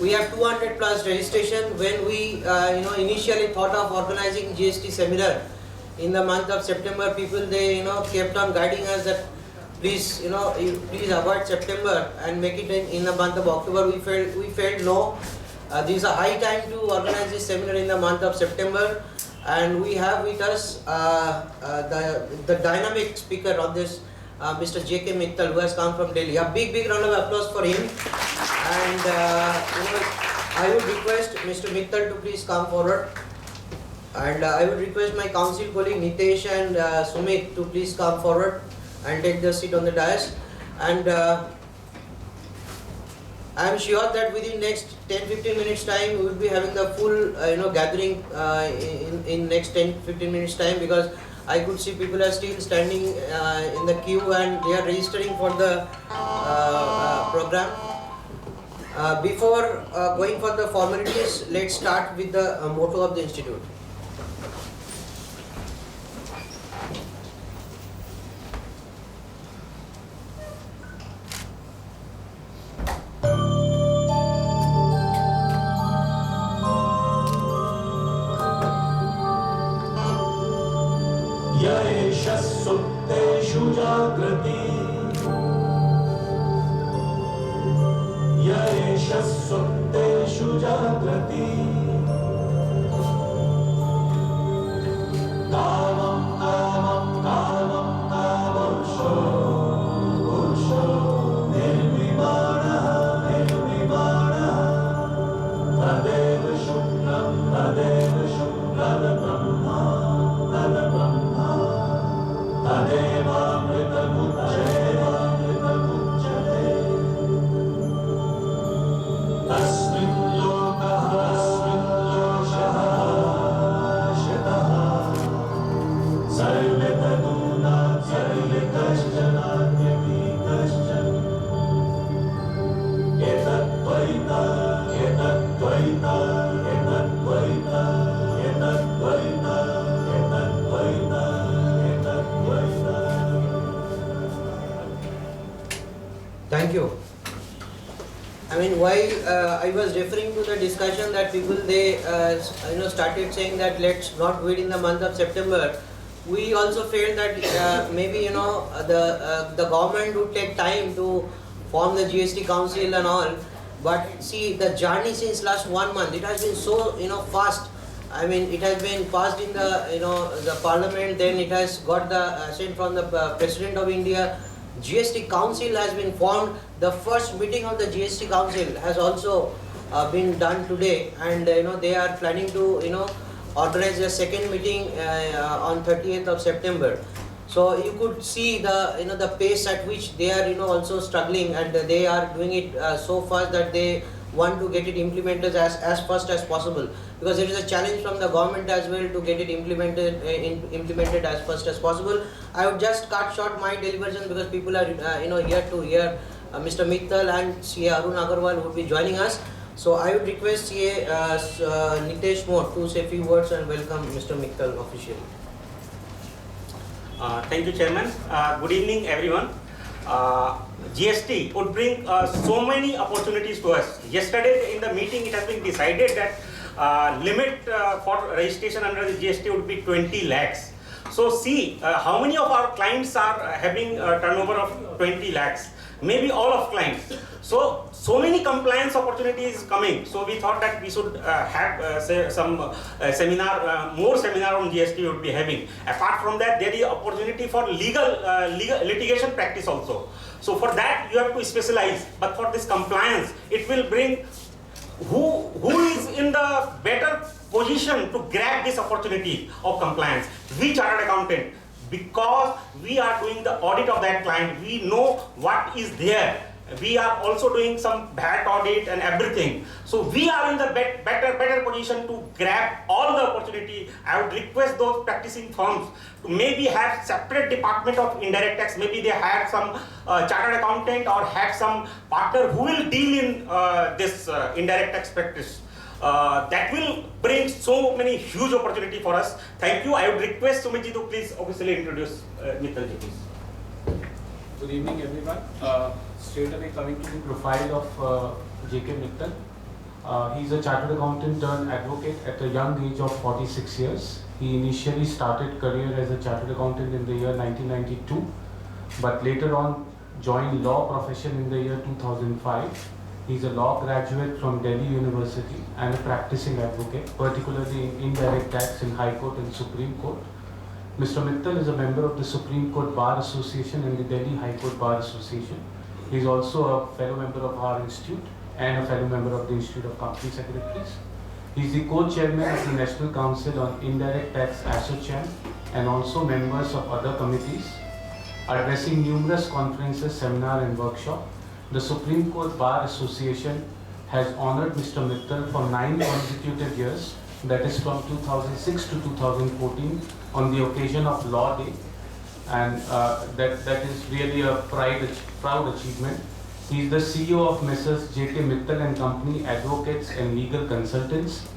we have 200 plus registration. When we initially thought of organizing GST seminar in the month of September, people they kept on guiding us that please please avoid September and make it in the month of October. We felt no, this is a high time to organize this seminar in the month of September, and we have with us the dynamic speaker of this, Mr. J.K. Mittal, who has come from Delhi. A big round of applause for him. And I would request Mr. Mittal to please come forward, and I would request my council colleague Nitesh and Sumit to please come forward and take their seat on the dais. And I am sure that within next 10-15 minutes time we will be having the full gathering in next 10-15 minutes time, because I could see people are still standing in the queue and they are registering for the program. Before going for the formalities, let's start with the motto of the institute. Sutteshu Jagrati Yaesha Sutteshu Jagrati Kamam Kamam Kamam Kamamsho Usho Nirvimana Nirvimana Tadeva Shukram Tadeva Shukram Brahma Tadeva Brahma Tadeva Amrita Mucchate Asmin Lokaha Asmin Loshaha Shitaha Sarve Taduna Sarve Kashchana Yami Kashchan Etat Dvaita Etat Dvaita Etat Dvaita Etat Dvaita Etat Dvaita Thank you. I mean, while I was referring to the discussion that people they started saying that let's not wait in the month of September, we also felt that maybe the government would take time to form the GST council and all. But see, the journey since last 1 month, it has been so fast. I mean, it has been passed in the the parliament, then it has got the assent from the President of India. GST Council has been formed. The first meeting of the GST Council has also been done today, and they are planning to organize a second meeting on 30th of September. So you could see the the pace at which they are also struggling, and they are doing it so fast that they want to get it implemented as fast as possible, because there is a challenge from the government as well to get it implemented as fast as possible. I would just cut short my deliberation because people are here to hear Mr. Mittal and CA Arun Agarwal would be joining us. So I would request CA Nitesh Moore to say a few words and welcome Mr. Mittal officially. Thank you, Chairman. Good evening, everyone. GST would bring so many opportunities to us. Yesterday in the meeting it has been decided that limit for registration under the GST would be 20 lakhs. So see how many of our clients are having a turnover of 20 lakhs. Maybe all of clients. So many compliance opportunities coming. So we thought that we should have say some seminar, more seminar on GST we would be having. Apart from that, there is opportunity for legal litigation practice also. So for that you have to specialize. But for this compliance, it will bring who is in the better position to grab this opportunity of compliance. We chartered accountant, because we are doing the audit of that client, we know what is there. We are also doing some VAT audit and everything. So we are in the better position to grab all the opportunity. I would request those practicing firms to maybe have separate department of indirect tax. Maybe they have some chartered accountant or have some partner who will deal in this indirect tax practice. That will bring so many huge opportunity for us. Thank you. I would request Sumitji to please officially introduce Mittalji, please. Good evening, everyone. Straight away coming to the profile of J.K. Mittal. He's a chartered accountant turned advocate at a young age of 46 years. He initially started career as a chartered accountant in the year 1992, but later on joined law profession in the year 2005. He's a law graduate from Delhi University and a practicing advocate, particularly in indirect tax in High Court and Supreme Court. Mr. Mittal is a member of the Supreme Court Bar Association and the Delhi High Court Bar Association. He's also a fellow member of our institute and a fellow member of the Institute of Company Secretaries. He's the co-chairman of the National Council on Indirect Tax ASSOCHAM and also members of other committees, addressing numerous conferences, seminars and workshops. The Supreme Court Bar Association has honored Mr. Mittal for 9 consecutive years, that is from 2006 to 2014, on the occasion of Law Day, and that is really a proud achievement. He is the CEO of Messrs. J.K. Mittal and Company, Advocates and Legal Consultants.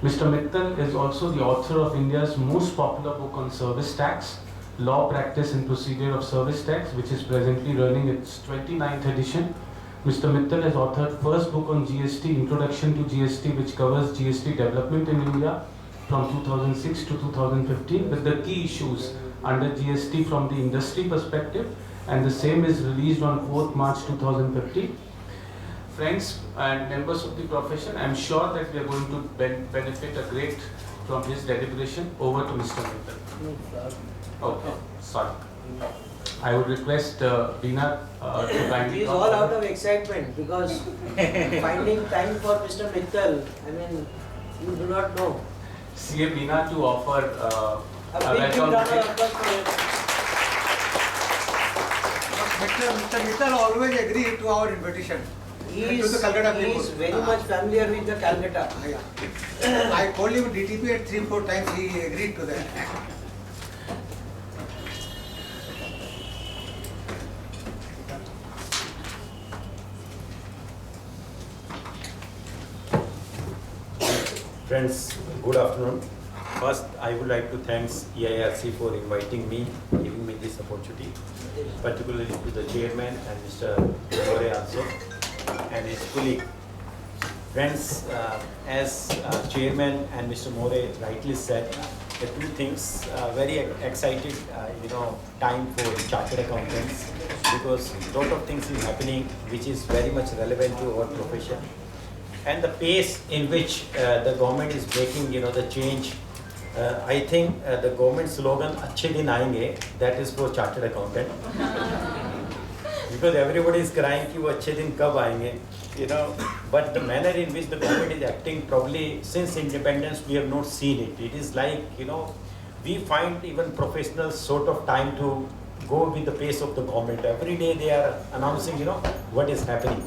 Mr. Mittal is also the author of India's most popular book on service tax, Law, Practice and Procedure of Service Tax, which is presently running its 29th edition. Mr. Mittal has authored first book on GST, Introduction to GST, which covers GST development in India from 2006 to 2015 with the key issues under GST from the industry perspective, and the same is released on 4th March 2015. Friends and members of the profession, I am sure that we are going to benefit a great from his deliberation. Over to Mr. Mittal. Okay, sorry. I would request Veena to kindly. He is all out of excitement because finding time for Mr. Mittal, I mean, you do not know. CA Veena to offer A big round of applause for him. Mr. Mittal always agreed to our invitation. He To the Calcutta is people. very much familiar with the Calcutta. Yeah. I called him DTP at 3-4 times. He agreed to that. Friends, good afternoon. First, I would like to thank EIRC for inviting me, giving me this opportunity, particularly to the chairman and Mr. More also, and his colleague. Friends, as chairman and Mr. More rightly said, the two things, very excited, time for chartered accountants, because a lot of things is happening which is very much relevant to our profession. And the pace in which the government is making, the change, I think the government slogan "Achhe din aayenge," that is for chartered accountant, because everybody is crying कि वो अच्छे दिन कब आएंगे, But the manner in which the government is acting, probably since independence we have not seen it. It is like, we find even professionals sort of time to go with the pace of the government. Every day they are announcing, what is happening.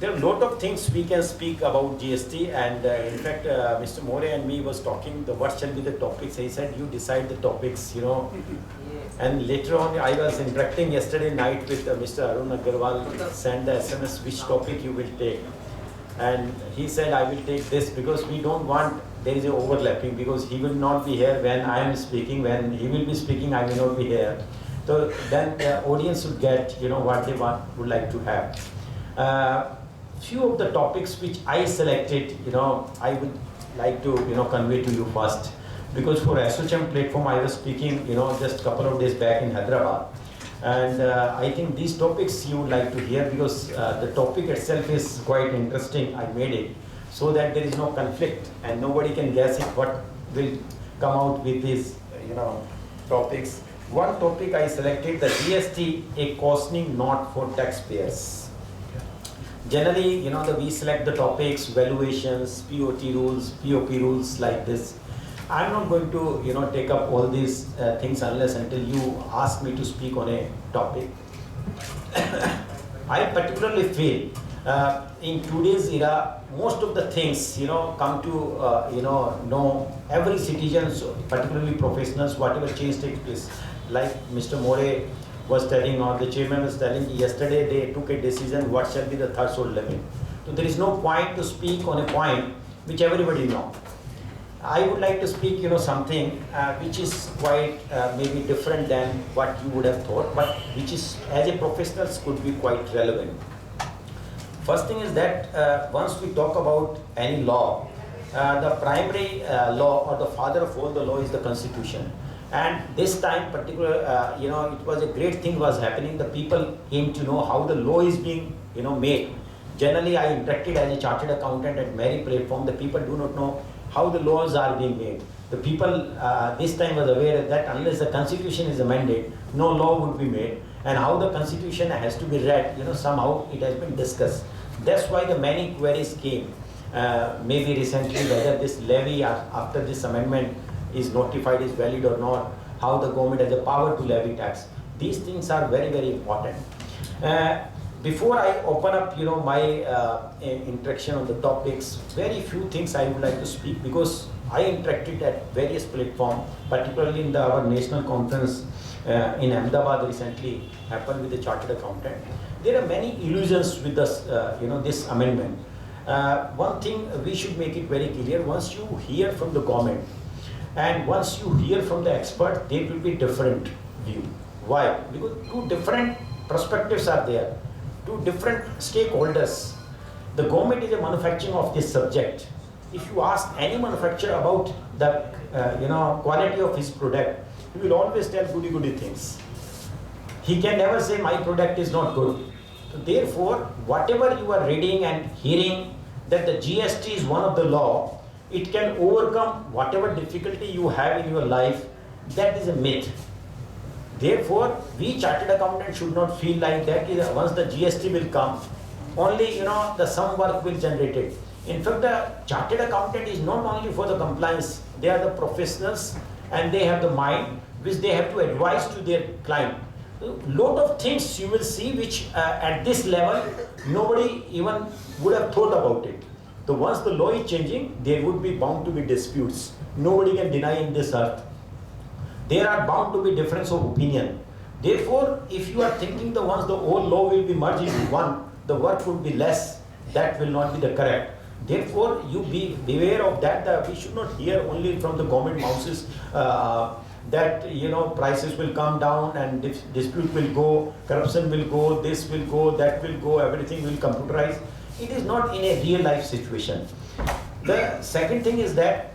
There are a lot of things we can speak about GST, and in fact, Mr. More and me was talking, what shall be the topics. He said, you decide the topics, And later on, I was interacting yesterday night with Mr. Arun Agarwal, sent the SMS, which topic you will take. And he said, I will take this, because we don't want, there is a overlapping, because he will not be here when I am speaking, when he will be speaking, I may not be here. So then the audience would get, what they would like to have. Few of the topics which I selected, I would like to, convey to you first. Because for ASSOCHAM platform, I was speaking, just a couple of days back in Hyderabad. And I think these topics you would like to hear, because the topic itself is quite interesting. I made it so that there is no conflict and nobody can guess it what will come out with these, topics. One topic I selected, the GST, a cautioning note for taxpayers. Generally, we select the topics, valuations, POT rules, POP rules like this. I'm not going to, take up all these things unless until you ask me to speak on a topic. I particularly feel in today's era, most of the things, come to, know every citizen, particularly professionals, whatever change takes place. Like Mr. More was telling, or the chairman was telling, yesterday they took a decision what shall be the threshold limit. So there is no point to speak on a point which everybody knows. I would like to speak, something which is quite maybe different than what you would have thought, but which is, as a professional, could be quite relevant. First thing is that once we talk about any law, the primary law or the father of all the law is the constitution. And this time particular, it was a great thing was happening. The people came to know how the law is being, made. Generally, I interacted as a chartered accountant at many platforms. The people do not know how the laws are being made. The people this time was aware that unless the constitution is amended, no law would be made. And how the constitution has to be read, somehow it has been discussed. That's why the many queries came. Maybe recently whether this levy after this amendment is notified is valid or not, how the government has the power to levy tax. These things are very, very important. Before I open up, my interaction on the topics, very few things I would like to speak because I interacted at various platforms, particularly in our national conference in Ahmedabad recently happened with the chartered accountant. There are many illusions with this, this amendment. One thing we should make it very clear: once you hear from the government and once you hear from the expert, there will be different view. Why? Because two different perspectives are there, two different stakeholders. The government is a manufacturing of this subject. If you ask any manufacturer about the quality of his product, he will always tell goody things. He can never say my product is not good. So therefore, whatever you are reading and hearing that the GST is one of the law, it can overcome whatever difficulty you have in your life, that is a myth. Therefore, we chartered accountants should not feel like that once the GST will come, only the some work will generate it. In fact, the chartered accountant is not only for the compliance, they are the professionals and they have the mind which they have to advise to their client. Lot of things you will see which at this level nobody even would have thought about it. So once the law is changing, there would be bound to be disputes. Nobody can deny in this earth. There are bound to be difference of opinion. Therefore, if you are thinking that once the whole law will be merged into one, the work would be less, that will not be the correct. Therefore, you beware of that. We should not hear only from the government mouths that prices will come down and dispute will go, corruption will go, this will go, that will go, everything will computerize. It is not in a real life situation. The second thing is that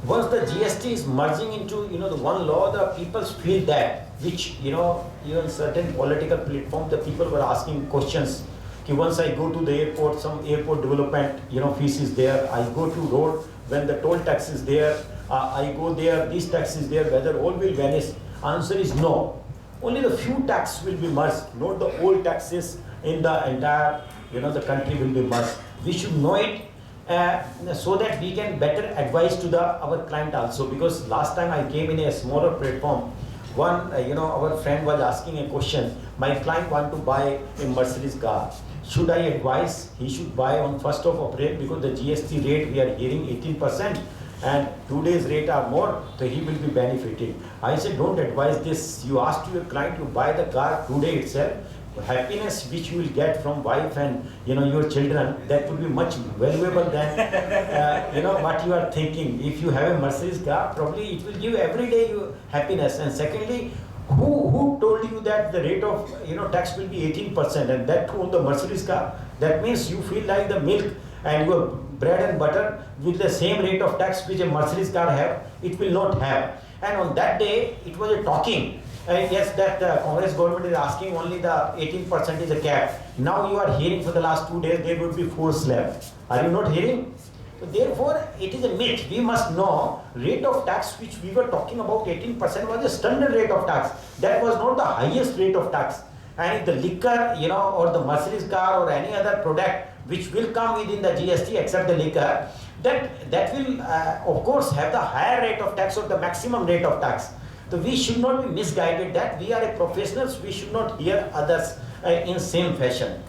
once the GST is merging into the one law, the people feel that, which even certain political platforms, the people were asking questions. Once I go to the airport, some airport development fees is there. I go to road when the toll tax is there. I go there, this tax is there. Whether all will vanish? Answer is no. Only the few taxes will be merged, not the old taxes in the entire the country will be merged. We should know it so that we can better advise to our client also. Because last time I came in a smaller platform, one our friend was asking a question. My client want to buy a Mercedes car. Should I advise he should buy on 1st of April because the GST rate we are hearing 18% and today's rate are more, so he will be benefiting. I said don't advise this. You ask to your client to buy the car today itself. Happiness which you will get from wife and your children, that will be much valuable than what you are thinking. If you have a Mercedes car, probably it will give every day you happiness. And secondly, who told you that the rate of tax will be 18% and that too on the Mercedes car? That means you feel like the milk and your bread and butter with the same rate of tax which a Mercedes car have, it will not have. And on that day, it was a talking. Yes, that the Congress government is asking only the 18% is a cap. Now you are hearing for the last 2 days there would be 4 slab. Are you not hearing? So therefore, it is a myth. We must know rate of tax which we were talking about 18% was a standard rate of tax. That was not the highest rate of tax. And if the liquor, or the Mercedes car or any other product which will come within the GST except the liquor, that will of course have the higher rate of tax or the maximum rate of tax. So we should not be misguided that we are a professionals, we should not hear others in same fashion.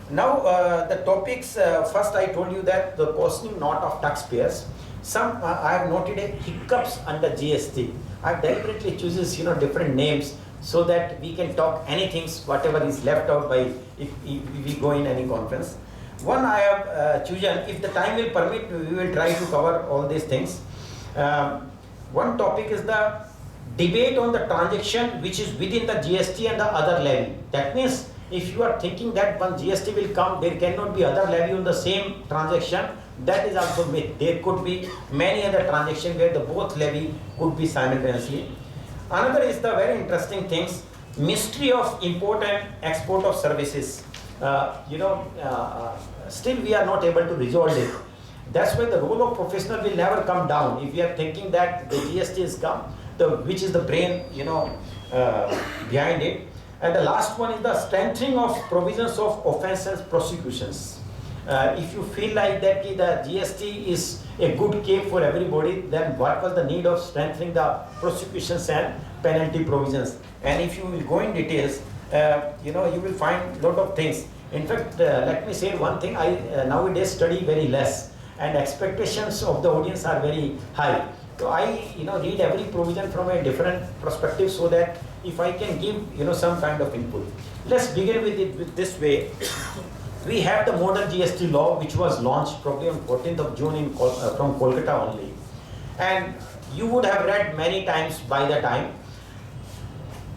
Now the topics, first I told you that the costing not of taxpayers. Some I have noted a hiccups under GST. I have deliberately chooses different names so that we can talk anything, whatever is left out by if we go in any conference. One I have chosen, if the time will permit, we will try to cover all these things. One topic is the debate on the transaction which is within the GST and the other levy. That means if you are thinking that one GST will come, there cannot be other levy on the same transaction, that is also myth. There could be many other transactions where the both levy could be simultaneously. Another is the very interesting things, mystery of import and export of services. Still we are not able to resolve it. That's why the role of professional will never come down. If we are thinking that the GST is come, which is the brain, behind it. And the last one is the strengthening of provisions of offences prosecutions. If you feel like that the GST is a good case for everybody, then what was the need of strengthening the prosecutions and penalty provisions? And if you will go in details, you will find a lot of things. In fact, let me say one thing, I nowadays study very less and expectations of the audience are very high. So I read every provision from a different perspective so that if I can give some kind of input. Let's begin with it with this way. We have the model GST law which was launched probably on 14th of June from Kolkata only. And you would have read many times by the time.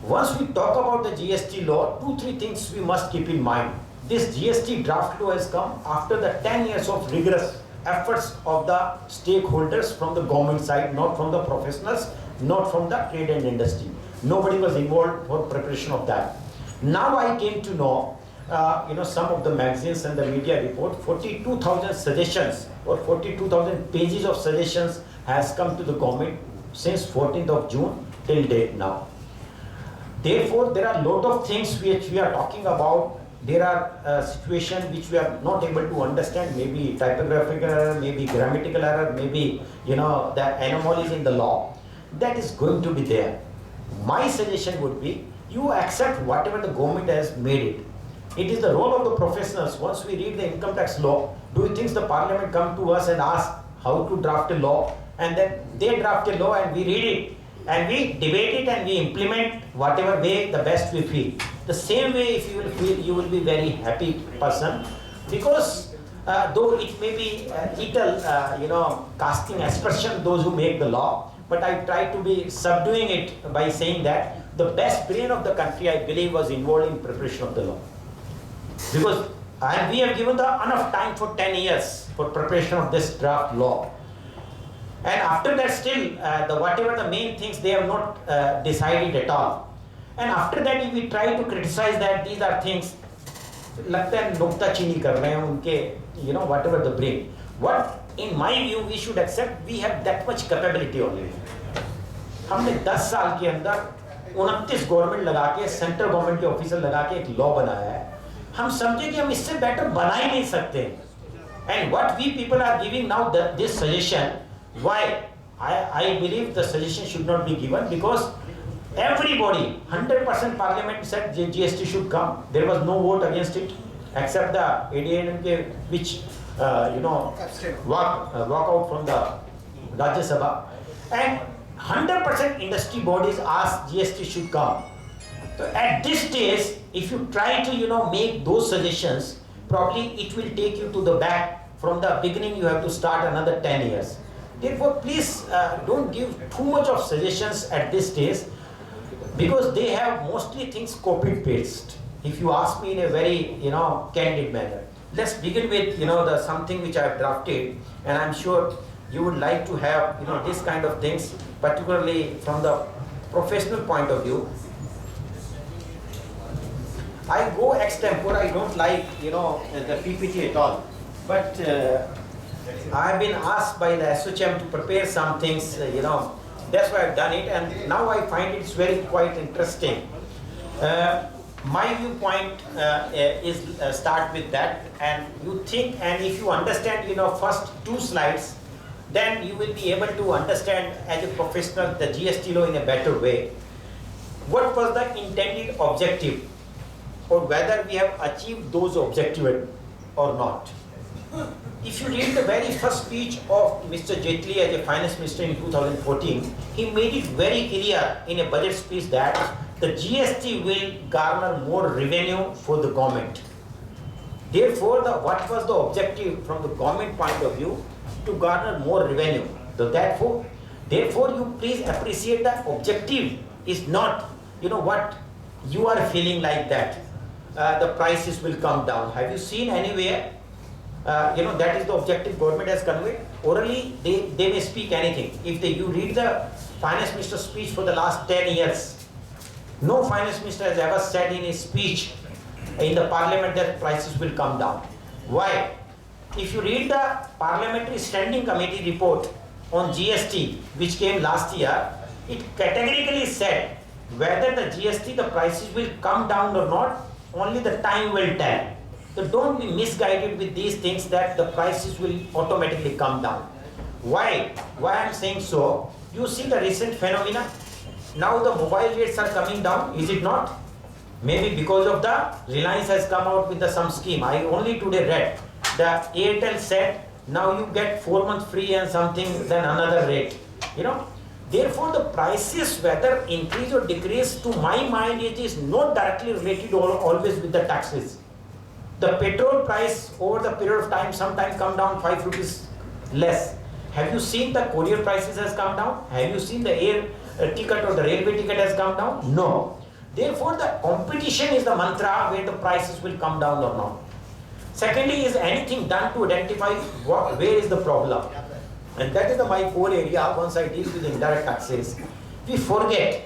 Once we talk about the GST law, 2-3 things we must keep in mind. This GST draft law has come after the 10 years of rigorous efforts of the stakeholders from the government side, not from the professionals, not from the trade and industry. Nobody was involved for preparation of that. Now I came to know, some of the magazines and the media report, 42,000 suggestions or 42,000 pages of suggestions has come to the government since 14th of June till date now. Therefore, there are a lot of things which we are talking about. There are situations which we are not able to understand, maybe typographical error, maybe grammatical error, maybe the anomalies in the law. That is going to be there. My suggestion would be, you accept whatever the government has made it. It is the role of the professionals. Once we read the income tax law, do you think the parliament come to us and ask how to draft a law, and then they draft a law and we read it and we debate it and we implement whatever way the best we feel. The same way if you will feel, you will be very happy person, because though it may be little casting aspersion those who make the law, but I try to be subduing it by saying that the best brain of the country, I believe, was involved in preparation of the law. Because we have given enough time for 10 years for preparation of this draft law. And after that still, whatever the main things, they have not decided at all. And after that, if we try to criticize that these are things, लगता है नुक्ताचीनी कर रहे हैं उनके, whatever the brain. What, in my view, we should accept, we have that much capability already. हमने 10 साल के अंदर 29 गवर्नमेंट लगा के, सेंट्रल गवर्नमेंट के ऑफिसर लगा के एक लॉ बनाया है. हम समझे कि हम इससे बेटर बना ही नहीं सकते. And what we people are giving now this suggestion, why? I believe the suggestion should not be given, because everybody, 100% parliament said GST should come. There was no vote against it, except the ADNMK, which walk out from the Rajya Sabha. And 100% industry bodies asked GST should come. So at this stage, if you try to make those suggestions, probably it will take you to the back. From the beginning, you have to start another 10 years. Therefore, please don't give too much of suggestions at this stage, because they have mostly things copied paste. If you ask me in a very candid manner, let's begin with the something which I have drafted, and I'm sure you would like to have this kind of things, particularly from the professional point of view. I go extempore. I don't like the PPT at all, but I have been asked by the SHM to prepare some things. That's why I've done it, and now I find it's quite interesting. My viewpoint is start with that, and you think, and if you understand first 2 slides, then you will be able to understand as a professional the GST law in a better way. What was the intended objective, or whether we have achieved those objectives or not. If you read the very first speech of Mr. Jaitley as a finance minister in 2014, he made it very clear in a budget speech that the GST will garner more revenue for the government. Therefore, what was the objective from the government point of view? To garner more revenue. Therefore, you please appreciate that objective is not, what you are feeling like that. the prices will come down. Have you seen anywhere? That is the objective government has conveyed. Orally, they may speak anything. If you read the finance minister's speech for the last 10 years, no finance minister has ever said in his speech in the parliament that prices will come down. Why? If you read the Parliamentary Standing Committee report on GST, which came last year, it categorically said whether the GST, the prices will come down or not, only the time will tell. So don't be misguided with these things that the prices will automatically come down. Why? Why I'm saying so? You see the recent phenomena. Now the mobile rates are coming down, is it not? Maybe because of the Reliance has come out with some scheme. I only today read the Airtel said now you get 4 months free and something, then another rate. Therefore the prices whether increase or decrease, to my mind it is not directly related always with the taxes. The petrol price over the period of time sometimes come down 5 rupees less. Have you seen the courier prices has come down? Have you seen the air ticket or the railway ticket has come down? No. Therefore the competition is the mantra where the prices will come down or not. Secondly, is anything done to identify where is the problem? And that is my core area once I deal with indirect taxes. We forget,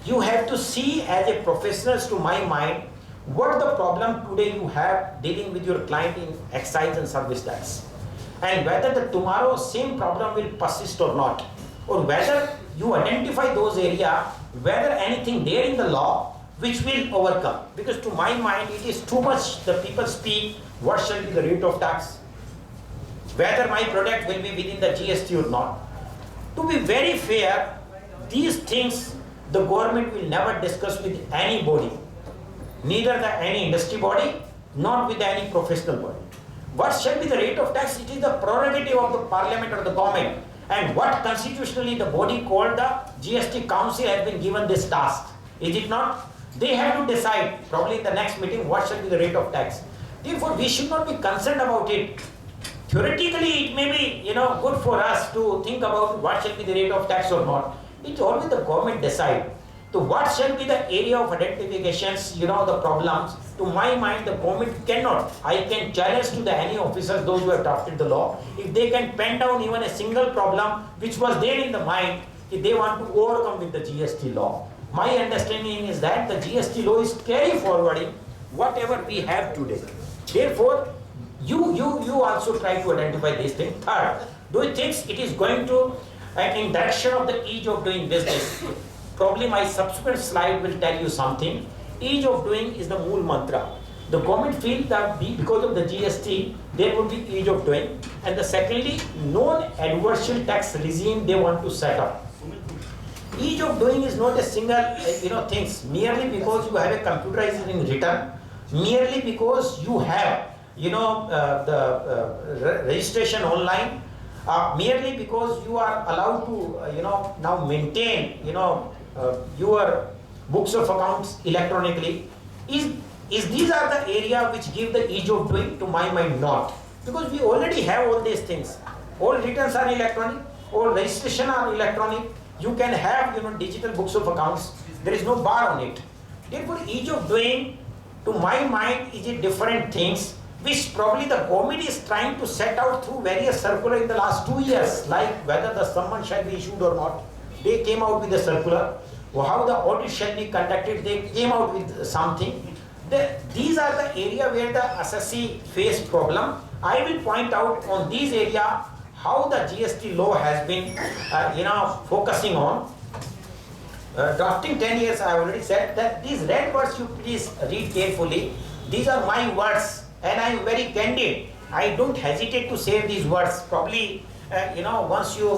you have to see as a professional, to my mind, what the problem today you have dealing with your client in excise and service tax. And whether the tomorrow same problem will persist or not. Or whether you identify those areas, whether anything there in the law which will overcome. Because to my mind it is too much the people speak, what shall be the rate of tax? Whether my product will be within the GST or not. To be very fair, these things the government will never discuss with anybody. Neither any industry body, not with any professional body. What shall be the rate of tax? It is the prerogative of the parliament or the government. And what constitutionally the body called the GST Council has been given this task. Is it not? They have to decide, probably in the next meeting, what shall be the rate of tax. Therefore, we should not be concerned about it. Theoretically, it may be good for us to think about what shall be the rate of tax or not. It's always the government decide. So what shall be the area of identifications, the problems? To my mind, the government cannot. I can challenge to any officers, those who have drafted the law, if they can pen down even a single problem which was there in the mind, if they want to overcome with the GST law. My understanding is that the GST law is carry forwarding whatever we have today. Therefore, you also try to identify this thing. Third, do you think it is going to in direction of the ease of doing business? Probably my subsequent slide will tell you something. Ease of doing is the mool mantra. The government feels that because of the GST, there will be ease of doing. And the secondly, non-adversarial tax regime they want to set up. Ease of doing is not a single things. Merely because you have a computerized return, merely because you have the registration online, merely because you are allowed to now maintain your books of accounts electronically, is these are the area which give the ease of doing? To my mind, not, because we already have all these things. All returns are electronic, all registration are electronic. You can have digital books of accounts. There is no bar on it. Therefore, ease of doing, to my mind, is a different things which probably the government is trying to set out through various circular in the last 2 years, like whether the summons shall be issued or not. They came out with a circular. How the audit shall be conducted, they came out with something. These are the area where the assessee face problem. I will point out on these area how the GST law has been focusing on. Drafting 10 years, I already said that these red words you please read carefully. These are my words and I am very candid. I don't hesitate to say these words. Probably, once you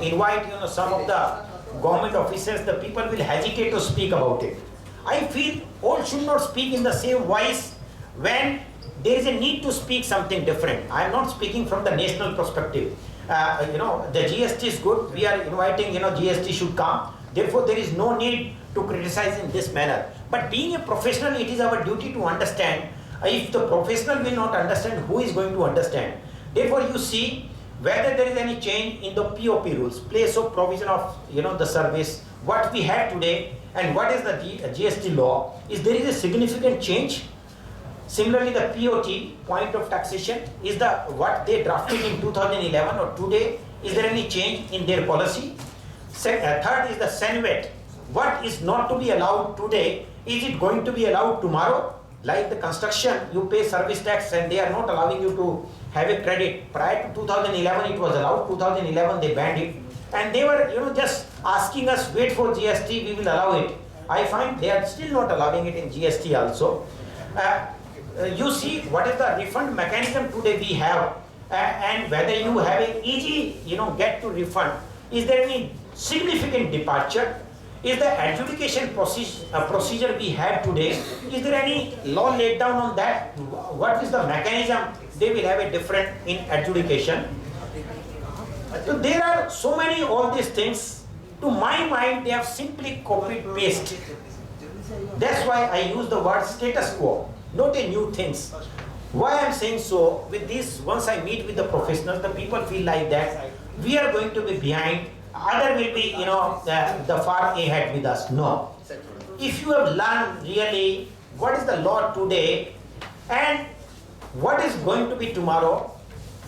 invite some of the government officers, the people will hesitate to speak about it. I feel all should not speak in the same voice when there is a need to speak something different. I am not speaking from the national perspective. The GST is good. We are inviting, GST should come. Therefore, there is no need to criticize in this manner. But being a professional, it is our duty to understand. If the professional will not understand, who is going to understand? Therefore, you see whether there is any change in the POP rules, place of provision of the service, what we have today and what is the GST law, is there is a significant change. Similarly, the POT, point of taxation, is the what they drafted in 2011 or today. Is there any change in their policy? Third is the SENVET. What is not to be allowed today, is it going to be allowed tomorrow? Like the construction, you pay service tax and they are not allowing you to have a credit. Prior to 2011 it was allowed, 2011 they banned it. And they were just asking us, wait for GST, we will allow it. I find they are still not allowing it in GST also. You see what is the refund mechanism today we have, and whether you have an easy get to refund. Is there any significant departure? Is the adjudication procedure we have today, is there any law laid down on that? What is the mechanism? They will have a different in adjudication. So there are so many all these things. To my mind, they have simply copied paste. That's why I use the word status quo, not a new things. Why I'm saying so? With this, once I meet with the professionals, the people feel like that we are going to be behind. Other will be, the far ahead with us. No. If you have learned really what is the law today and what is going to be tomorrow,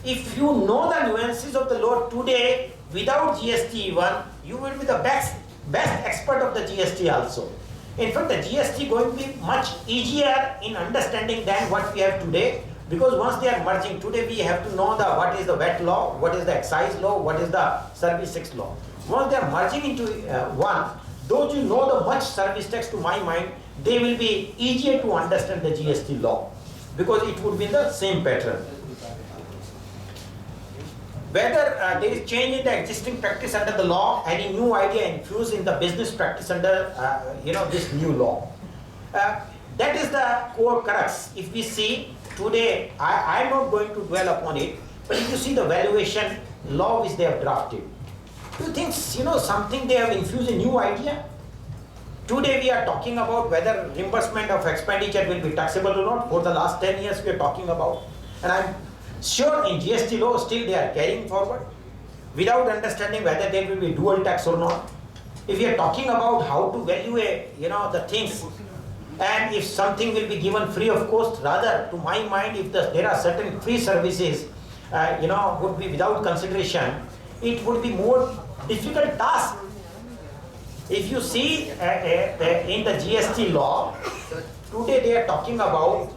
if you know the nuances of the law today without GST even, you will be the best expert of the GST also. In fact, the GST going to be much easier in understanding than what we have today, because once they are merging, today we have to know what is the VAT law, what is the excise law, what is the service tax law. Once they are merging into one, those who know the much service tax, to my mind, they will be easier to understand the GST law, because it would be the same pattern. Whether there is change in the existing practice under the law, any new idea infused in the business practice under this new law. That is the core crux. If we see today, I am not going to dwell upon it, but if you see the valuation law which they have drafted, do you think something they have infused a new idea? Today we are talking about whether reimbursement of expenditure will be taxable or not. For the last 10 years we are talking about, and I'm sure in GST law still they are carrying forward without understanding whether there will be dual tax or not. If we are talking about how to value the things, and if something will be given free of cost, rather to my mind, if there are certain free services would be without consideration, it would be more difficult task. If you see in the GST law, today they are talking about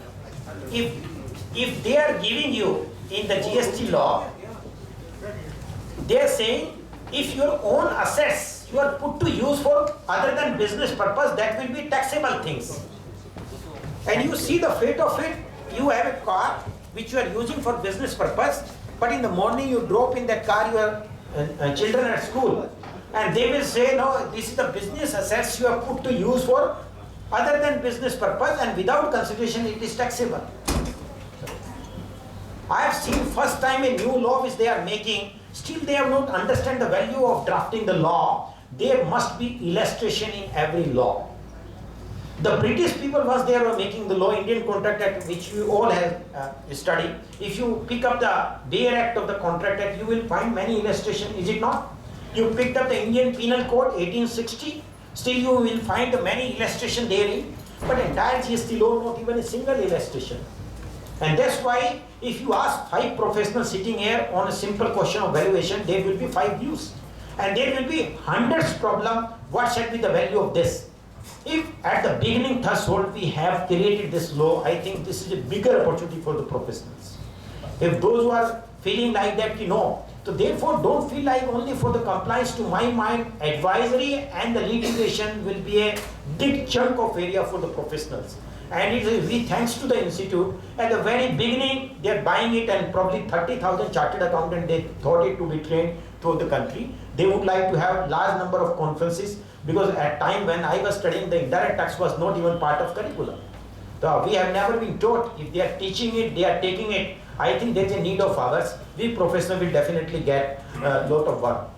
if they are giving you in the GST law, they are saying if your own assets you are put to use for other than business purpose, that will be taxable things. And you see the fate of it, you have a car which you are using for business purpose, but in the morning you drop in that car your children at school, and they will say, no, this is the business assets you have put to use for other than business purpose, and without consideration it is taxable. I have seen first time a new law which they are making, still they have not understand the value of drafting the law. There must be illustration in every law. The British people, once they were making the law, Indian Contract Act, which you all have studied, if you pick up the Dare Act of the Contract Act, you will find many illustration, is it not? You picked up the Indian Penal Code 1860, still you will find many illustration therein, but entire GST law, not even a single illustration. And that's why if you ask 5 professionals sitting here on a simple question of valuation, there will be 5 views. And there will be hundreds problem, what shall be the value of this? If at the beginning threshold we have created this law, I think this is a bigger opportunity for the professionals. If those who are feeling like that, so therefore don't feel like only for the compliance. To my mind, advisory and the litigation will be a big chunk of area for the professionals. And it is we thanks to the institute, at the very beginning they are buying it, and probably 30,000 chartered accountants they thought it to be trained through the country. They would like to have large number of conferences, because at time when I was studying, the indirect tax was not even part of curriculum. So we have never been taught. If they are teaching it, they are taking it. I think there is a need of ours. We professionals will definitely get a lot of work.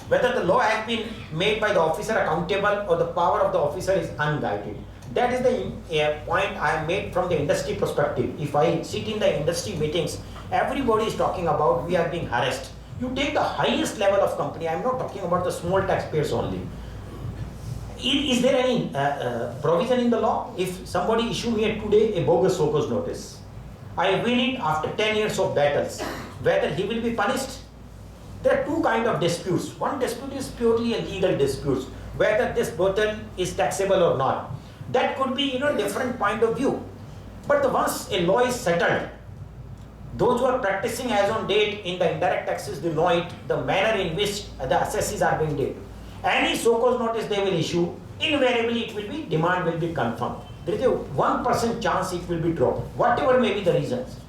Whether the law has been made by the officer accountable or the power of the officer is unguided. That is the point I made from the industry perspective. If I sit in the industry meetings, everybody is talking about we are being harassed. You take the highest level of company, I am not talking about the small taxpayers only. Is there any provision in the law? If somebody issue me today a bogus Sokos notice, I win it after 10 years of battles, whether he will be punished? There are two kinds of disputes. One dispute is purely a legal dispute, whether this bottle is taxable or not. That could be, different point of view. But once a law is settled, those who are practicing as on date in the indirect taxes, they know it, the manner in which the assesses are being done. Any Sokos notice they will issue, invariably it will be, demand will be confirmed. There is a 1% chance it will be dropped, whatever may be the reasons.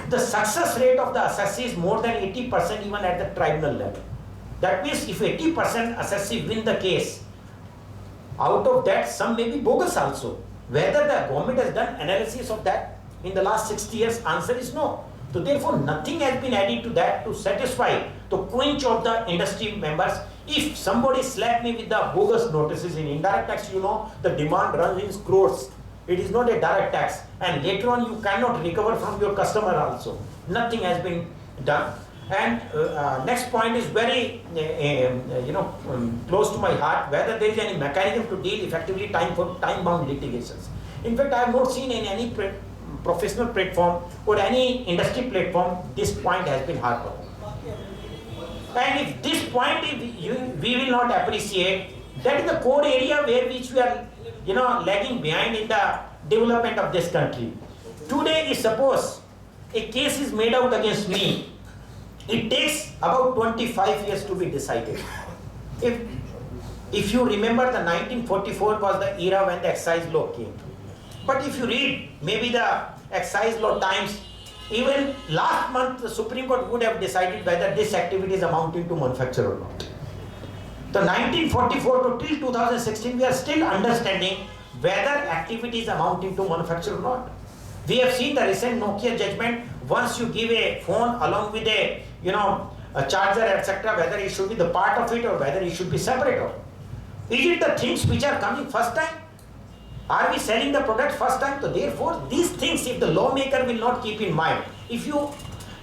The success rate of the assessee is more than 80% even at the tribunal level. That means if 80% assessee win the case, out of that some may be bogus also. Whether the government has done analysis of that in the last 60 years, answer is no. So therefore nothing has been added to that to satisfy the quench of the industry members. If somebody slapped me with the bogus notices in indirect tax, the demand runs in crores. It is not a direct tax, and later on you cannot recover from your customer also. Nothing has been done. And next point is very close to my heart, whether there is any mechanism to deal effectively time-bound litigations. In fact, I have not seen in any professional platform or any industry platform this point has been harped on. And if this point we will not appreciate, that is the core area where which we are lagging behind in the development of this country. Today, if suppose a case is made out against me, it takes about 25 years to be decided. If you remember, the 1944 was the era when the excise law came. But if you read maybe the excise law times, even last month the Supreme Court would have decided whether this activity is amounting to manufacture or not. The 1944 to till 2016, we are still understanding whether activity is amounting to manufacture or not. We have seen the recent Nokia judgment. Once you give a phone along with a charger, etc., whether it should be the part of it or whether it should be separate. Is it the things which are coming first time? Are we selling the product first time? So therefore, these things, if the lawmaker will not keep in mind, if you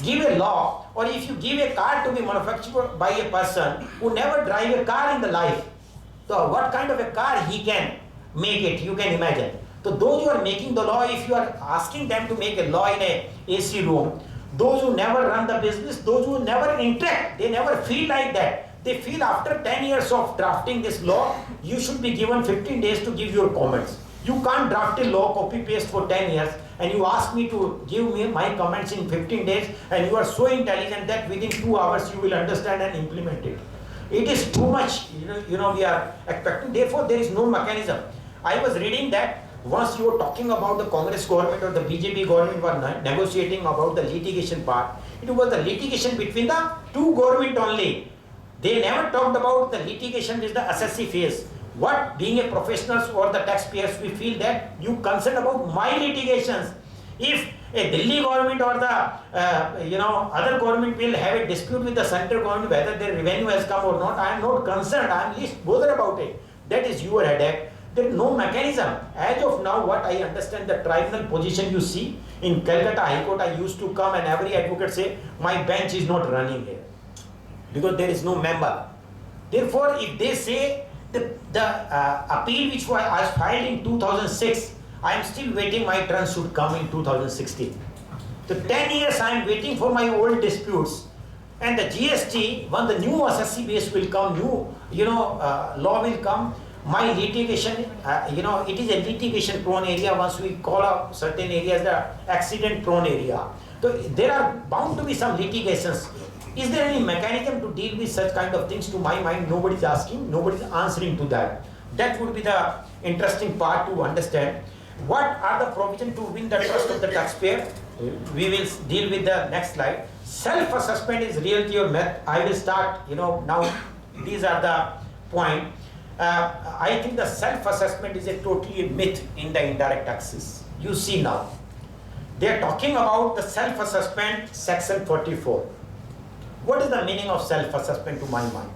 give a law or if you give a car to be manufactured by a person who never drive a car in the life, so what kind of a car he can make it, you can imagine. So those who are making the law, if you are asking them to make a law in a AC room, those who never run the business, those who never interact, they never feel like that. They feel after 10 years of drafting this law, you should be given 15 days to give your comments. You can't draft a law, copy paste for 10 years and you ask me to give me my comments in 15 days and you are so intelligent that within 2 hours you will understand and implement it. It is too much, we are expecting. Therefore, there is no mechanism. I was reading that once you were talking about the Congress government or the BJP government were negotiating about the litigation part, it was the litigation between the two government only. They never talked about the litigation which the assessee face. What, being a professionals or the taxpayers, we feel that you concern about my litigations. If a Delhi government or the other government will have a dispute with the central government whether their revenue has come or not, I am not concerned. I am least bothered about it. That is your headache. There is no mechanism. As of now, what I understand, the tribunal position you see in Calcutta High Court, I used to come and every advocate say, my bench is not running here because there is no member. Therefore, if they say the appeal which was filed in 2006, I am still waiting, my turn should come in 2016. So 10 years I am waiting for my old disputes. And the GST, when the new assessee base will come, new law will come, my litigation, it is a litigation prone area. Once we call out certain areas the accident prone area. So there are bound to be some litigations. Is there any mechanism to deal with such kind of things? To my mind, nobody is asking, nobody is answering to that. That would be the interesting part to understand. What are the provisions to win the trust of the taxpayer? We will deal with the next slide. Self-assessment is reality or myth. I will start, now these are the point. I think the self-assessment is a totally myth in the indirect taxes. You see now. They are talking about the self-assessment, section 44. What is the meaning of self-assessment to my mind?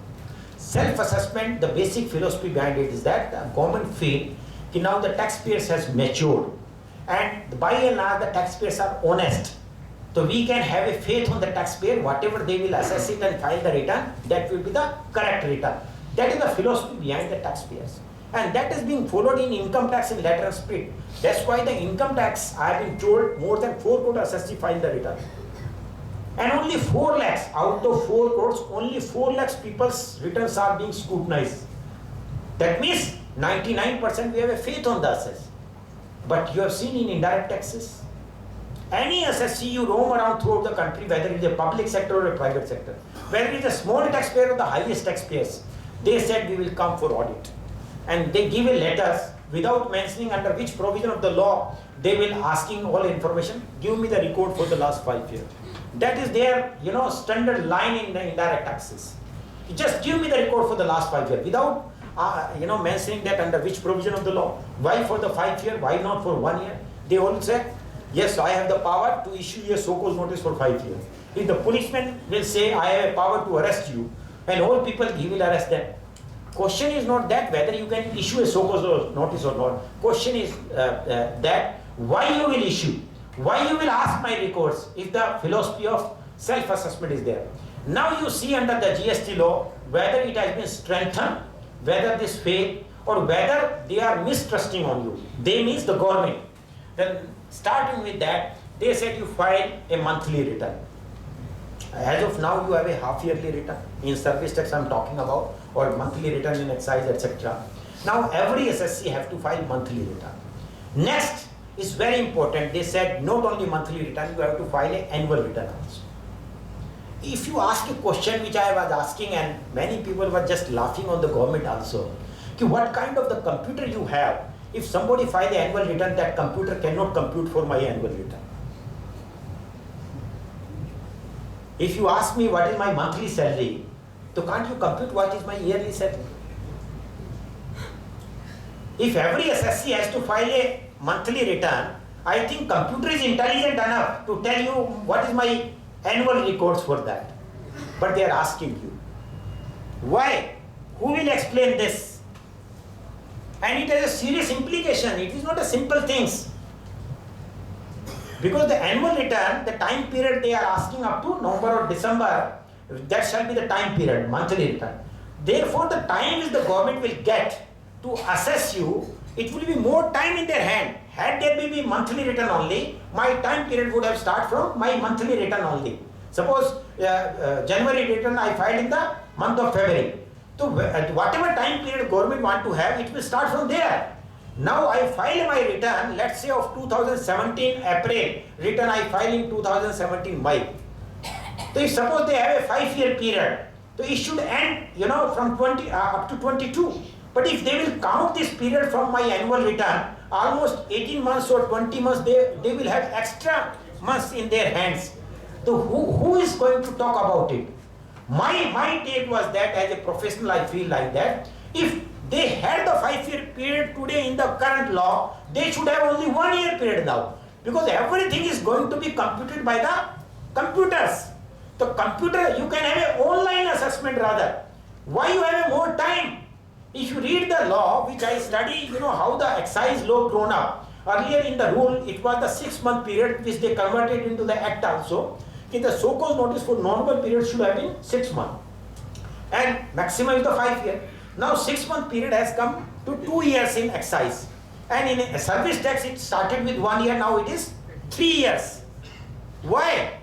Self-assessment, the basic philosophy behind it is that the government feel that now the taxpayers has matured and by and large the taxpayers are honest. So we can have a faith on the taxpayer, whatever they will assess it and file the return, that will be the correct return. That is the philosophy behind the taxpayers. And that is being followed in income tax in lateral split. That's why the income tax, I have been told, more than 4 crore assessee filed the return. And only 4 lakhs, out of 4 crores, only 4 lakhs people's returns are being scrutinized. That means 99% we have a faith on the assess. But you have seen in indirect taxes, any assessee you roam around throughout the country, whether it is a public sector or a private sector, whether it is a small taxpayer or the highest taxpayers, they said we will come for audit. And they give a letters without mentioning under which provision of the law they will asking all information. Give me the record for the last 5 years. That is their standard line in the indirect taxes. You just give me the record for the last 5 years without mentioning that under which provision of the law. Why for the 5 year? Why not for 1 year? They all say, yes, I have the power to issue a so-called notice for 5 years. If the policeman will say, I have a power to arrest you, and all people, he will arrest them. Question is not that whether you can issue a so-called notice or not. Question is that why you will issue, why you will ask my records if the philosophy of self-assessment is there. Now you see under the GST law whether it has been strengthened, whether this faith, or whether they are mistrusting on you. They means the government. Then starting with that, they said you file a monthly return. As of now, you have a half-yearly return. In service tax, I'm talking about, or monthly return in excise, etc. Now, every SSC have to file monthly return. Next is very important. They said not only monthly return, you have to file an annual return also. If you ask a question which I was asking, and many people were just laughing on the government also, what kind of the computer you have? If somebody file the annual return, that computer cannot compute for my annual return. If you ask me what is my monthly salary, so can't you compute what is my yearly salary? If every SSC has to file a monthly return, I think computer is intelligent enough to tell you what is my annual records for that. But they are asking you. Why? Who will explain this? And it has a serious implication. It is not a simple things. Because the annual return, the time period they are asking up to November or December, that shall be the time period, monthly return. Therefore, the time which the government will get to assess you, it will be more time in their hand. Had there been monthly return only, my time period would have started from my monthly return only. Suppose January return I filed in the month of February. So whatever time period government want to have, it will start from there. Now I file my return, let's say of 2017 April, return I file in 2017 May. So if suppose they have a 5-year period, so it should end, from 20 up to 22. But if they will count this period from my annual return, almost 18 months or 20 months, they will have extra months in their hands. So who is going to talk about it? My take was that as a professional I feel like that, if they had the 5-year period today in the current law, they should have only 1-year period now. Because everything is going to be computed by the computers. The computer, you can have an online assessment rather. Why you have a more time? If you read the law, which I study, how the excise law grown up. Earlier in the rule, it was the 6-month period which they converted into the act also. The so-called notice for normal period should have been 6 months. And maximum is the 5 year. Now 6-month period has come to 2 years in excise. And in a service tax it started with 1 year, now it is 3 years. Why?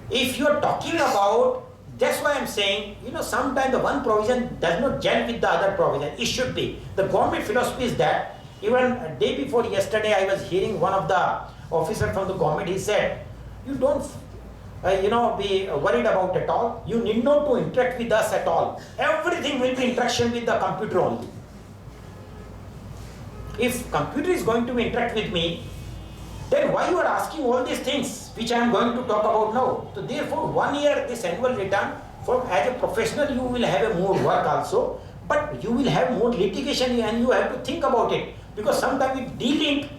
If you are talking about, that's why I am saying, sometimes the one provision does not gel with the other provision. It should be. The government philosophy is that, even a day before yesterday I was hearing one of the officers from the government, he said, you don't be worried about at all. You need not to interact with us at all. Everything will be interaction with the computer only. If computer is going to interact with me, then why you are asking all these things which I am going to talk about now? So therefore 1 year this annual return, as a professional you will have a more work also, but you will have more litigation and you have to think about it. Because sometimes we de-link,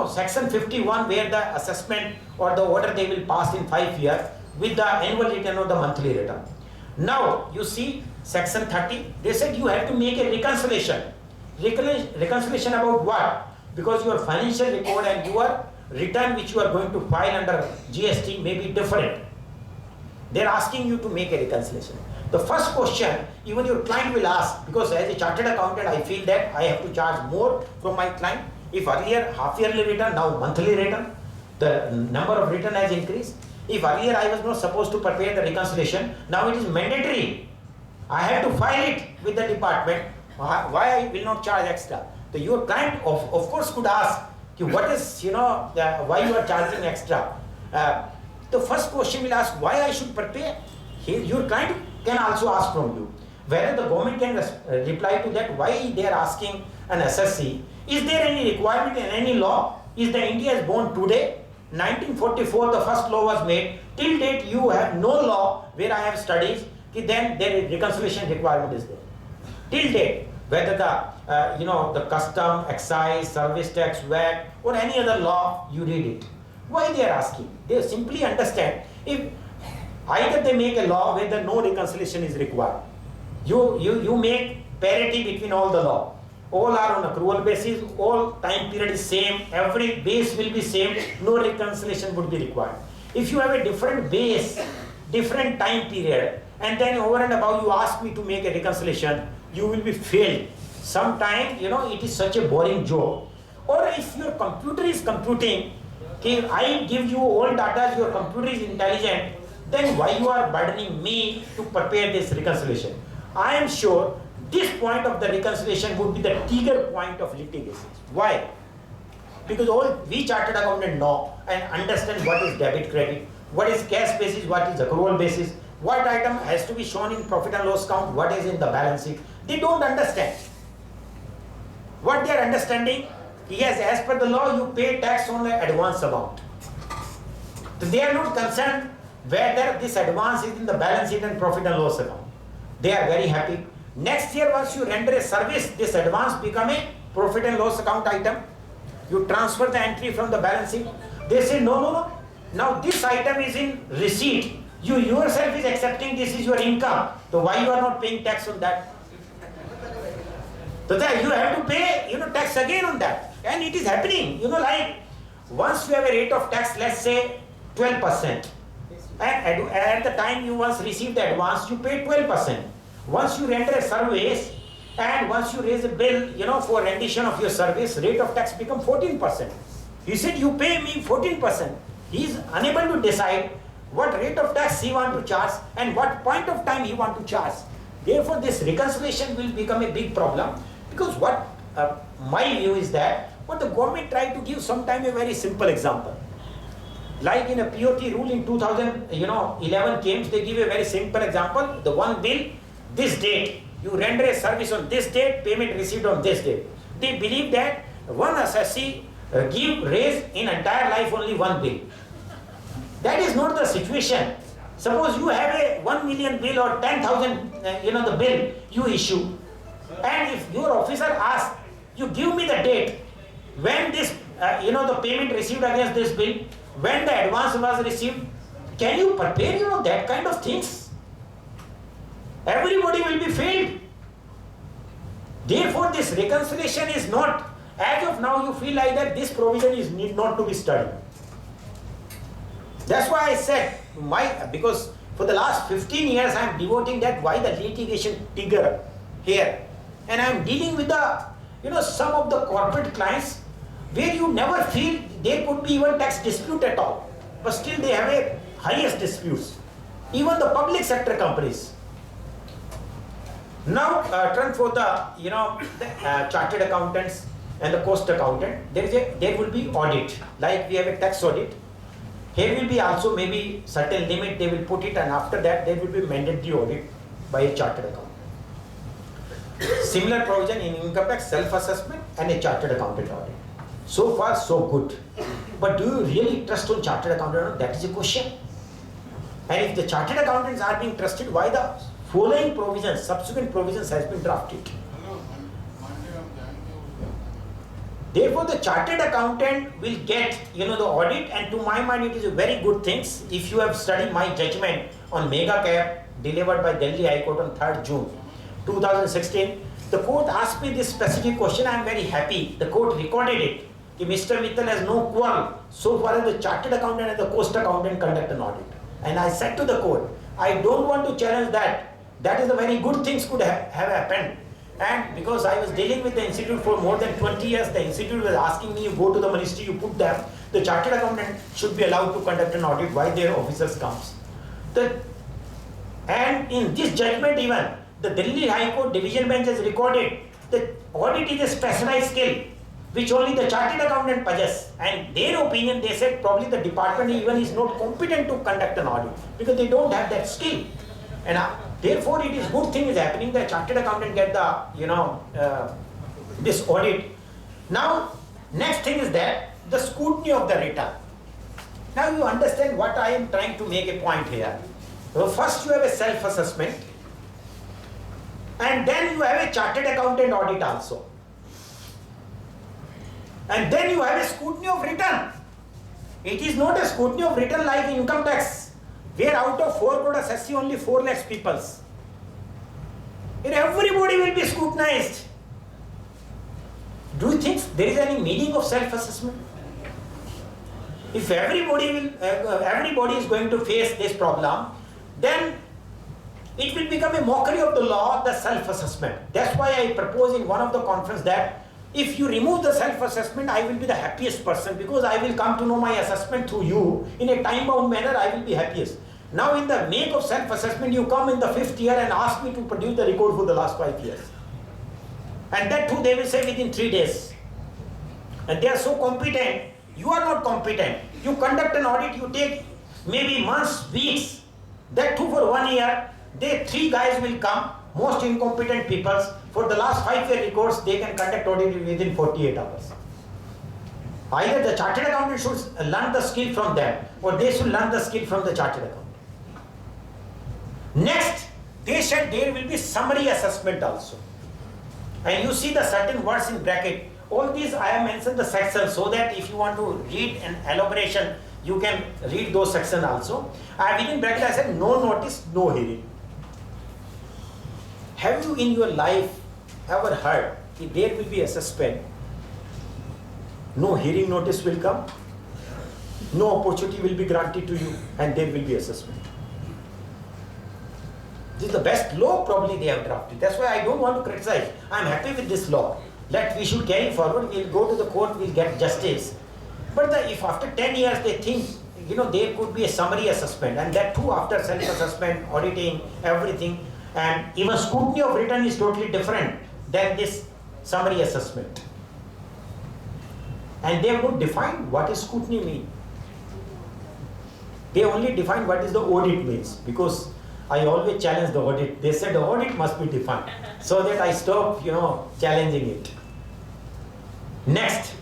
section 51 where the assessment or the order they will pass in 5 years with the annual return or the monthly return. Now you see section 30, they said you have to make a reconciliation. Reconciliation about what? Because your financial record and your return which you are going to file under GST may be different. They are asking you to make a reconciliation. The first question even your client will ask, because as a chartered accountant I feel that I have to charge more from my client. If earlier half yearly return, now monthly return, the number of return has increased. If earlier I was not supposed to prepare the reconciliation, now it is mandatory. I have to file it with the department. Why I will not charge extra? So your client of course could ask, what is, why you are charging extra? The first question will ask, why I should prepare? Your client can also ask from you. Whether the government can reply to that, why they are asking an SSC. Is there any requirement in any law? Is the India is born today? 1944 the first law was made. Till date you have no law where I have studies, then there is reconciliation requirement is there. Till date, whether the custom, excise, service tax, VAT or any other law, you read it. Why they are asking? They simply understand, if either they make a law where the no reconciliation is required. You make parity between all the law. All are on accrual basis, all time period is same, every base will be same, no reconciliation would be required. If you have a different base, different time period, and then over and above you ask me to make a reconciliation, you will be failed. Sometimes, it is such a boring job. Or if your computer is computing, I give you all data, your computer is intelligent, then why you are burdening me to prepare this reconciliation? I am sure this point of the reconciliation would be the trigger point of litigation. Why? Because all we chartered accountant know and understand what is debit credit, what is cash basis, what is accrual basis, what item has to be shown in profit and loss count, what is in the balance sheet. They don't understand. What they are understanding, yes, as per the law, you pay tax on the advance amount. So they are not concerned whether this advance is in the balance sheet and profit and loss account. They are very happy. Next year, once you render a service, this advance become a profit and loss account item. You transfer the entry from the balance sheet. They say, no. Now this item is in receipt. You yourself is accepting this is your income. So why you are not paying tax on that? So that you have to pay, tax again on that. And it is happening, like once you have a rate of tax, let's say 12%. And at the time you once received the advance, you pay 12%. Once you render a service and once you raise a bill, for rendition of your service, rate of tax become 14%. He said, you pay me 14%. He is unable to decide what rate of tax he want to charge and what point of time he want to charge. Therefore, this reconciliation will become a big problem, because what my view is that what the government tried to give sometime a very simple example. Like in a POT rule in 2011 came, they give a very simple example. The one bill, this date, you render a service on this date, payment received on this date. They believe that one assessee raise in entire life only one bill. That is not the situation. Suppose you have a 1 million bill or 10,000, the bill you issue, and if your officer asks, you give me the date when this, the payment received against this bill, when the advance was received, can you prepare, that kind of things? Everybody will be failed. Therefore, this reconciliation is not, as of now you feel like that this provision is need not to be studied. That's why I said, because for the last 15 years I am devoting that why the litigation trigger here. And I am dealing with the, some of the corporate clients where you never feel there could be even tax dispute at all. But still they have a highest disputes. Even the public sector companies. Now turn for the, chartered accountants and the cost accountant. There will be audit, like we have a tax audit. Here will be also maybe certain limit they will put it, and after that there will be mandatory audit by a chartered accountant. Similar provision in income tax, self-assessment and a chartered accountant audit. So far so good. But do you really trust on chartered accountant? That is a question. And if the chartered accountants are being trusted, why the following provisions, subsequent provisions has been drafted? Therefore, the chartered accountant will get, the audit, and to my mind, it is a very good thing. If you have studied my judgment on mega cap delivered by Delhi High Court on 3rd June 2016, the court asked me this specific question. I am very happy. The court recorded it. Mr. Mittal has no quarrel so far as the chartered accountant and the cost accountant conduct an audit. And I said to the court, I don't want to challenge that That is the very good things could have happened. And because I was dealing with the institute for more than 20 years, the institute was asking me, you go to the ministry, you put them, the chartered accountant should be allowed to conduct an audit why their officers comes. And in this judgment even, the Delhi High Court Division Bench has recorded that audit is a specialized skill which only the chartered accountant possess. And their opinion, they said probably the department even is not competent to conduct an audit because they don't have that skill. And therefore, it is good thing is happening that chartered accountant get the this audit. Now, next thing is that the scrutiny of the return. Now you understand what I am trying to make a point here. First you have a self-assessment, and then you have a chartered accountant audit also. And then you have a scrutiny of return. It is not a scrutiny of return like income tax, where out of 4 crore assessee only 4 lakhs peoples. And everybody will be scrutinized. Do you think there is any meaning of self-assessment? If everybody is going to face this problem, then it will become a mockery of the law, the self-assessment. That's why I propose in one of the conference that if you remove the self-assessment, I will be the happiest person because I will come to know my assessment through you in a time-bound manner. I will be happiest. Now in the make of self-assessment, you come in the 5th year and ask me to produce the record for the last 5 years. And that too they will say within 3 days. And they are so competent. You are not competent. You conduct an audit, you take maybe months, weeks. That too for 1 year. They 3 guys will come, most incompetent people. For the last 5-year records, they can conduct audit within 48 hours. Either the chartered accountant should learn the skill from them, or they should learn the skill from the chartered accountant. Next, they said there will be summary assessment also. And you see the certain words in bracket. All these I have mentioned the sections so that if you want to read an elaboration, you can read those sections also. Within bracket I said no notice, no hearing. Have you in your life ever heard if there will be assessment, no hearing notice will come, no opportunity will be granted to you, and there will be assessment? This is the best law probably they have drafted. That's why I don't want to criticize. I am happy with this law. That we should carry forward. We'll go to the court, we'll get justice. But if after 10 years they think, there could be a summary assessment, and that too after self-assessment, auditing, everything, and even scrutiny of return is totally different than this summary assessment. And they have not defined what is scrutiny mean. They only define what is the audit means, because I always challenge the audit. They said the audit must be defined, so that I stop, challenging it. Next,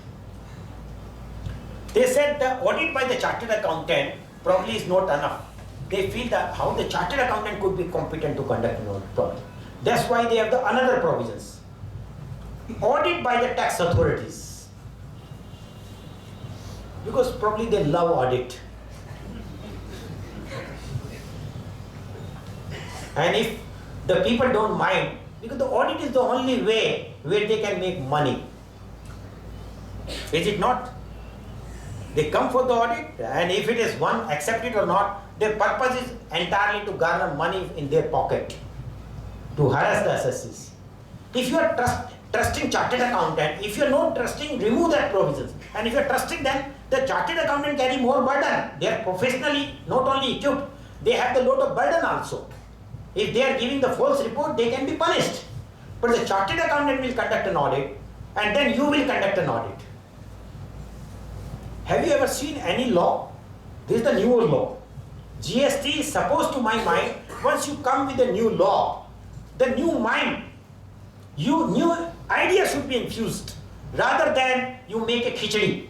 they said the audit by the chartered accountant probably is not enough. They feel that how the chartered accountant could be competent to conduct an audit probably. That's why they have the another provisions. Audit by the tax authorities. Because probably they love audit. And if the people don't mind, because the audit is the only way where they can make money. Is it not? They come for the audit, and if it is one accepted or not, their purpose is entirely to garner money in their pocket, to harass the assessees. If you are trusting chartered accountant, if you are not trusting, remove that provisions. And if you are trusting them, the chartered accountant carry more burden. They are professionally not only equipped, they have the load of burden also. If they are giving the false report, they can be punished. But the chartered accountant will conduct an audit, and then you will conduct an audit. Have you ever seen any law? This is the newer law. GST is supposed to my mind, once you come with a new law, the new mind, new idea should be infused, rather than you make a khichdi.